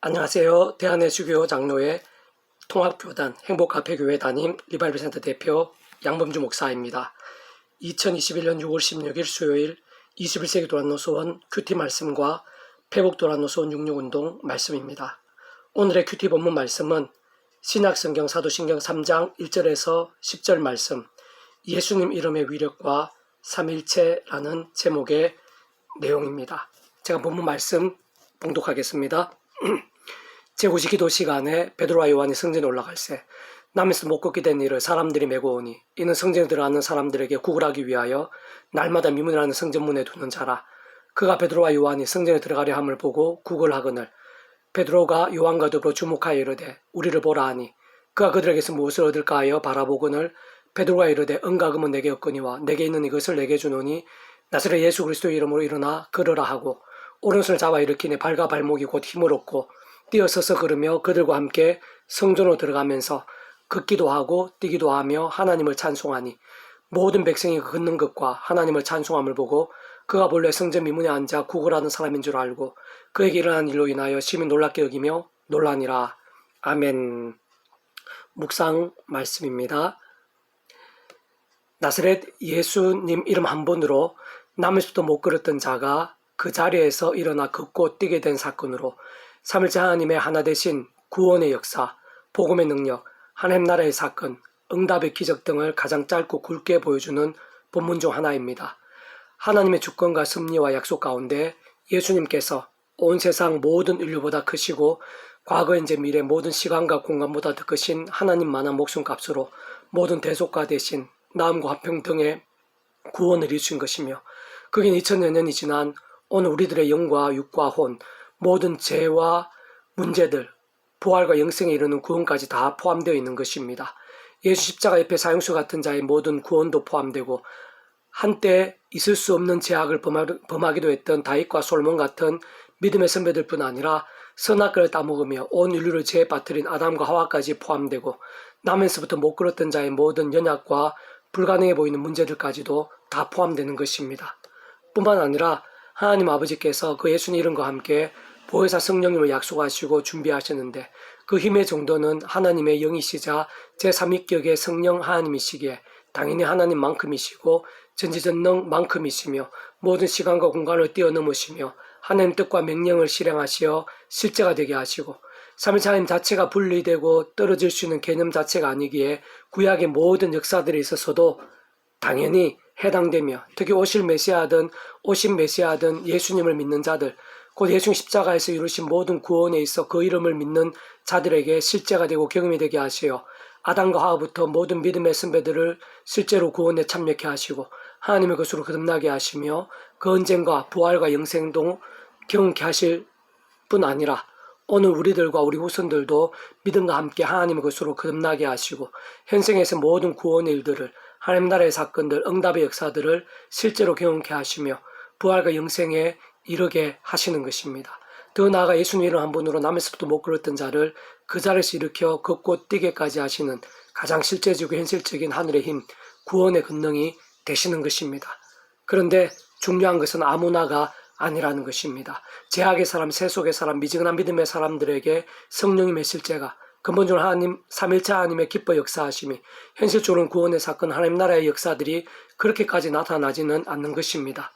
안녕하세요. 대한예수교 장로회 통합교단 행복카페교회 담임 리바이벌센터 대표 양범주 목사입니다. 2021년 6월 16일 수요일 21세기 도란노소원 큐티 말씀과 회복 도란노소원 66운동 말씀입니다. 오늘의 큐티 본문 말씀은 신약성경 사도신경 3장 1절에서 10절 말씀, 예수님 이름의 위력과 삼일체라는 제목의 내용입니다. 제가 본문 말씀 봉독하겠습니다. 제9시 기도 시간에 베드로와 요한이 성전에 올라갈새 남에서 못 걷게 된 이를 사람들이 메고 오니 이는 성전에 들어가는 사람들에게 구걸하기 위하여 날마다 미문이라는 성전문에 두는 자라. 그가 베드로와 요한이 성전에 들어가려 함을 보고 구걸하거늘 베드로가 요한과 더불어 주목하여 이르되 우리를 보라 하니 그가 그들에게서 무엇을 얻을까 하여 바라보거늘 베드로가 이르되 은가금은 내게 없거니와 내게 있는 이것을 내게 주노니 나사렛 예수 그리스도의 이름으로 일어나 걸으라 하고 오른손을 잡아 일으키니 발과 발목이 곧 힘을 얻고 뛰어서서 걸으며 그들과 함께 성전으로 들어가면서 걷기도 하고 뛰기도 하며 하나님을 찬송하니 모든 백성이 걷는 것과 하나님을 찬송함을 보고 그가 본래 성전 미문에 앉아 구걸하는 사람인 줄 알고 그에게 일어난 일로 인하여 심히 놀랍게 여기며 놀라니라. 아멘. 묵상 말씀입니다. 나사렛 예수님 이름 한 번으로 남에서도 못 걸었던 자가 그 자리에서 일어나 걷고 뛰게 된 사건으로 삼일째 하나님의 하나 되신 구원의 역사, 복음의 능력, 하나님 나라의 사건, 응답의 기적 등을 가장 짧고 굵게 보여주는 본문 중 하나입니다. 하나님의 주권과 섭리와 약속 가운데 예수님께서 온 세상 모든 인류보다 크시고 과거 현재 미래 모든 시간과 공간보다 더 크신 하나님만한 목숨값으로 모든 대속가 대신 나음과 화평등의 구원을 이루신 것이며 그긴 2000여 년이 지난 오늘 우리들의 영과 육과 혼 모든 죄와 문제들, 부활과 영생에 이르는 구원까지 다 포함되어 있는 것입니다. 예수 십자가 옆에 사형수 같은 자의 모든 구원도 포함되고 한때 있을 수 없는 죄악을 범하기도 했던 다윗과 솔몬 같은 믿음의 선배들뿐 아니라 선악과를 따먹으며 온 인류를 죄에 빠뜨린 아담과 하와까지 포함되고 남에서부터 못 걸었던 자의 모든 연약과 불가능해 보이는 문제들까지도 다 포함되는 것입니다. 뿐만 아니라 하나님 아버지께서 그 예수님 이름과 함께 보혜사 성령님을 약속하시고 준비하셨는데 그 힘의 정도는 하나님의 영이시자 제3위격의 성령 하나님이시기에 당연히 하나님만큼이시고 전지전능만큼이시며 모든 시간과 공간을 뛰어넘으시며 하나님 뜻과 명령을 실행하시어 실제가 되게 하시고 삼일체 하나님 자체가 분리되고 떨어질 수 있는 개념 자체가 아니기에 구약의 모든 역사들에 있어서도 당연히 해당되며 특히 오신 메시아든 예수님을 믿는 자들 곧 예수님 십자가에서 이루신 모든 구원에 있어 그 이름을 믿는 자들에게 실제가 되고 경험이 되게 하시어 아담과 하와부터 모든 믿음의 선배들을 실제로 구원에 참여케 하시고 하나님의 것으로 거듭나게 하시며 그 언쟁과 부활과 영생도 경험케 하실 뿐 아니라 오늘 우리들과 우리 후손들도 믿음과 함께 하나님의 것으로 거듭나게 하시고 현생에서 모든 구원의 일들을 하나님 나라의 사건들, 응답의 역사들을 실제로 경험케 하시며 부활과 영생에 이르게 하시는 것입니다. 더 나아가 예수님 이름 한 번으로 남에서부터 못 걸었던 자를 그 자리에서 일으켜 걷고 뛰게까지 하시는 가장 실제적이고 현실적인 하늘의 힘, 구원의 권능이 되시는 것입니다. 그런데 중요한 것은 아무나가 아니라는 것입니다. 죄악의 사람, 세속의 사람, 미지근한 믿음의 사람들에게 성령님의 실제가 근본적으로 하나님, 삼일체 하나님의 기뻐 역사하심이 현실적으로는 구원의 사건, 하나님 나라의 역사들이 그렇게까지 나타나지는 않는 것입니다.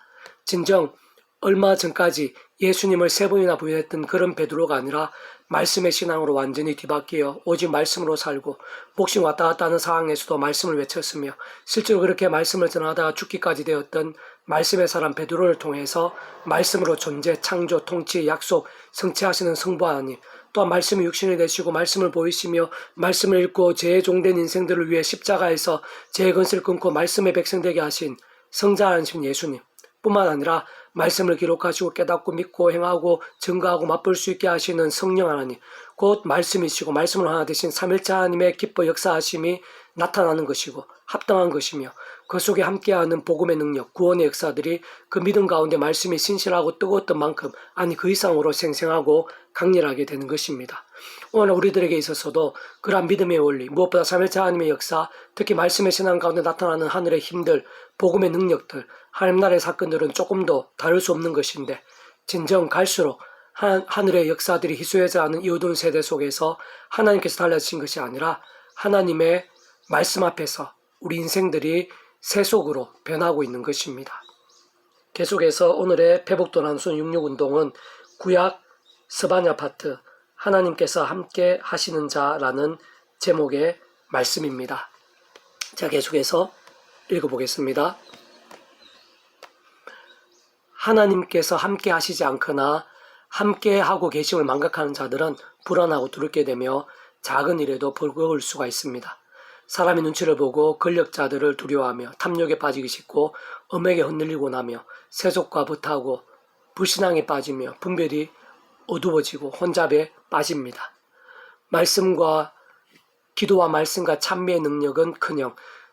진정 얼마 전까지 예수님을 3번이나 부인했던 그런 베드로가 아니라 말씀의 신앙으로 완전히 뒤바뀌어 오직 말씀으로 살고 목숨 왔다 갔다 하는 상황에서도 말씀을 외쳤으며 실제로 그렇게 말씀을 전하다가 죽기까지 되었던 말씀의 사람 베드로를 통해서 말씀으로 존재, 창조, 통치, 약속, 성취하시는 성부 하나님 또한 말씀이 육신이 되시고 말씀을 보이시며 말씀을 읽고 죄의 종된 인생들을 위해 십자가에서 죄의 건슬을 끊고 말씀의 백성 되게 하신 성자 하나님 예수님 뿐만 아니라 말씀을 기록하시고 깨닫고 믿고 행하고 증거하고 맛볼 수 있게 하시는 성령 하나님 곧 말씀이시고 말씀을 하나 되신 삼일체 하나님의 기뻐 역사하심이 나타나는 것이고 합당한 것이며 그 속에 함께하는 복음의 능력, 구원의 역사들이 그 믿음 가운데 말씀이 신실하고 뜨거웠던 만큼 아니 그 이상으로 생생하고 강렬하게 되는 것입니다. 오늘 우리들에게 있어서도 그러한 믿음의 원리, 무엇보다 삼일체 하나님의 역사, 특히 말씀의 신앙 가운데 나타나는 하늘의 힘들, 복음의 능력들, 하나님 나라의 사건들은 조금도 다를 수 없는 것인데 진정 갈수록 하늘의 역사들이 희소해져가는 이 어두운 세대 속에서 하나님께서 달라지신 것이 아니라 하나님의 말씀 앞에서 우리 인생들이 세속으로 변하고 있는 것입니다. 계속해서 오늘의 회복도난순 66운동은 구약 스바냐 파트 하나님께서 함께 하시는 자라는 제목의 말씀입니다. 자, 계속해서 읽어보겠습니다. 하나님께서 함께 하시지 않거나 함께 하고 계심을 망각하는 자들은 불안하고 두렵게 되며 작은 일에도 버거울 수가 있습니다. 사람의 눈치를 보고 권력자들을 두려워하며 탐욕에 빠지기 쉽고 음행에 흔들리고 나며 세속과 부타하고 불신앙에 빠지며 분별이 어두워지고 혼잡에 빠집니다. 말씀과 기도와 말씀과 찬미의 능력은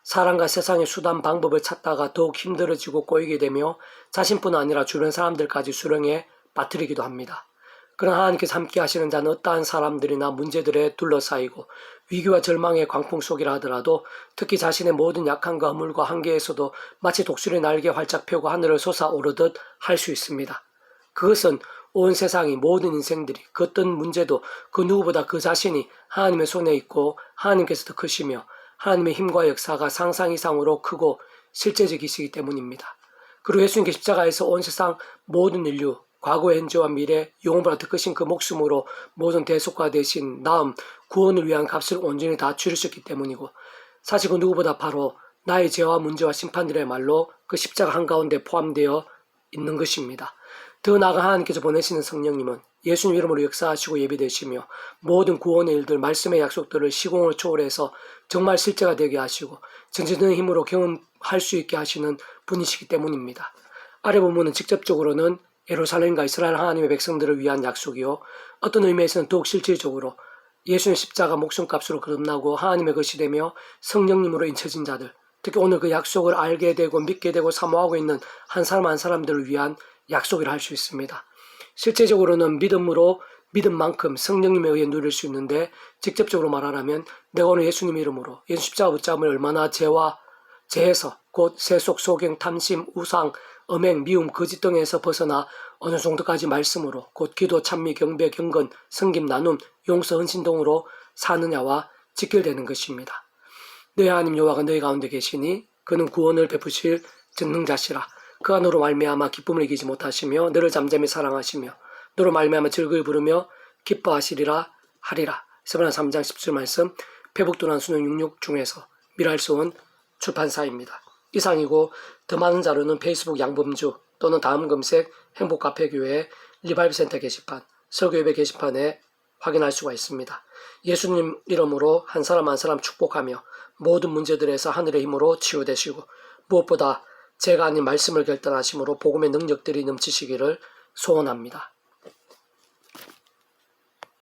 사람과 세상의 수단 방법을 찾다가 더욱 힘들어지고 꼬이게 되며 자신뿐 아니라 주변 사람들까지 수렁에 빠뜨리기도 합니다. 그러나 하나님께서 함께 하시는 자는 어떠한 사람들이나 문제들에 둘러싸이고 위기와 절망의 광풍 속이라 하더라도 특히 자신의 모든 약함과 허물과 한계에서도 마치 독수리 날개 활짝 펴고 하늘을 솟아오르듯 할 수 있습니다. 그것은 온 세상이 모든 인생들이 그 어떤 문제도 그 누구보다 그 자신이 하나님의 손에 있고 하나님께서 더 크시며 하나님의 힘과 역사가 상상 이상으로 크고 실제적이시기 때문입니다. 그리고 예수님께 십자가에서 온 세상 모든 인류 과거, 현재와 미래, 영원보다 더 크신 그 목숨으로 모든 대속과 대신 나음, 구원을 위한 값을 온전히 다 치르셨기 때문이고 사실 그 누구보다 바로 나의 죄와 문제와 심판들의 말로 그 십자가 한가운데 포함되어 있는 것입니다. 더 나아가 하나님께서 보내시는 성령님은 예수님 이름으로 역사하시고 예비되시며 모든 구원의 일들, 말씀의 약속들을 시공을 초월해서 정말 실제가 되게 하시고 전지전능의 힘으로 경험할 수 있게 하시는 분이시기 때문입니다. 아래 본문은 직접적으로는 예루살렘과 이스라엘 하나님의 백성들을 위한 약속이요 어떤 의미에서는 더욱 실질적으로 예수의 십자가 목숨값으로 거듭나고 하나님의 것이 되며 성령님으로 인쳐진 자들, 특히 오늘 그 약속을 알게 되고 믿게 되고 사모하고 있는 한 사람 한 사람들을 위한 약속이라 할 수 있습니다. 실제적으로는 믿음으로 믿음만큼 성령님에 의해 누릴 수 있는데 직접적으로 말하라면 내가 오늘 예수님 이름으로 예수 십자가 붙잡음을 얼마나 죄에서 곧 세속, 소경, 탐심, 우상, 음행, 미움, 거짓 등에서 벗어나 어느 정도까지 말씀으로 곧 기도, 찬미, 경배, 경건, 섬김, 나눔, 용서, 헌신 등으로 사느냐와 직결되는 것입니다. 내 하나님 여호와가 너희 가운데 계시니 그는 구원을 베푸실 전능자시라. 그 안으로 말미암아 기쁨을 이기지 못하시며 너를 잠잠히 사랑하시며 너로 말미암아 즐거이 부르며 기뻐하시리라 하리라. 스바냐 3장 17 말씀 회복도난 수능 66 중에서 미랄소원 출판사입니다. 이상이고 더 많은 자료는 페이스북 양범주 또는 다음 검색 행복카페교회 리바이브센터 게시판 설교예배 게시판에 확인할 수가 있습니다. 예수님 이름으로 한 사람 한 사람 축복하며 모든 문제들에서 하늘의 힘으로 치유되시고 무엇보다 제가 아닌 말씀을 결단하심으로 복음의 능력들이 넘치시기를 소원합니다.